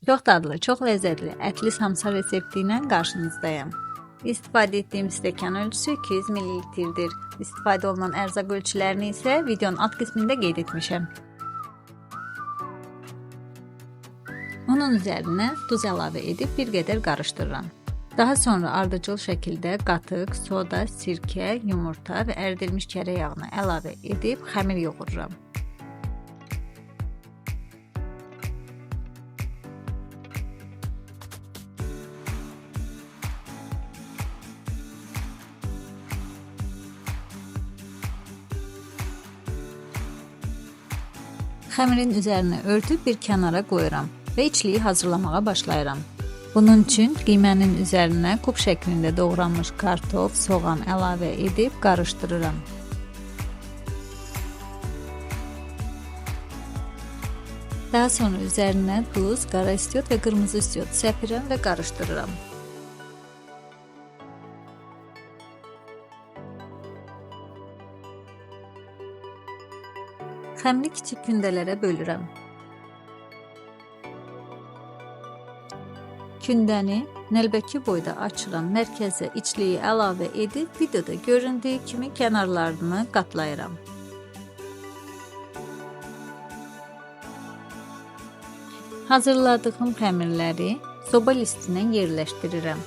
Çox dadlı, çox ləzzətli ətli samsa resepti ilə qarşınızdayım. İstifadə etdiyim stəkan ölçüsü 200 ml-dir. İstifadə olunan ərzaq ölçülərini isə videonun alt qismində qeyd etmişəm. Onun üzərinə duz əlavə edib bir qədər qarışdırıram. Daha sonra ardıcıl şəkildə qatıq, soda, sirkə, yumurta və əridilmiş kərə yağını əlavə edib xəmir yoğururam. Xəmirin üzərinə örtüb bir kənara qoyuram və içliyi hazırlamağa başlayıram. Bunun üçün qiymənin üzərinə kub şəklində doğranmış kartof, soğan əlavə edib qarışdırıram. Daha sonra üzərinə duz, qara istiot və qırmızı istiot səpirəm və qarışdırıram. Xəmiri kiçik kündələrə bölürəm. Kündəni nəlbəki boyda açıram, mərkəzə içliyi əlavə edib videoda göründüyü kimi kənarlarını qatlayıram. Hazırladığım xəmirləri soba listindən yerləşdirirəm.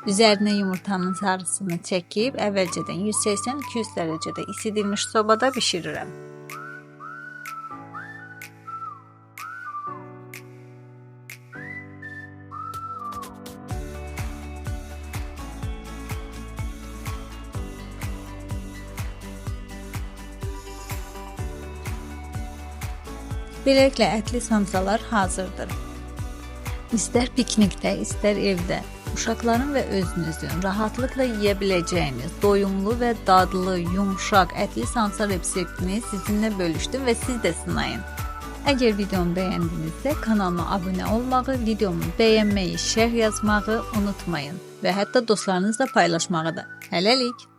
Üzərinə yumurtanın sarısını çəkib əvvəlcədən 180-200 dərəcədə isidilmiş sobada bişirirəm. Beləliklə ətli samsalar hazırdır. İstər piknikdə, istər evdə, uşaqların və özünüzün rahatlıqla yeyə biləcəyiniz doyumlu və dadlı, yumşaq ətli samsa reseptini sizinlə bölüşdüm və siz də sınayın. Əgər videomu bəyəndinizsə kanalıma abunə olmağı, videomu bəyənməyi, şərh yazmağı unutmayın və hətta dostlarınızla paylaşmağı da. Hələlik!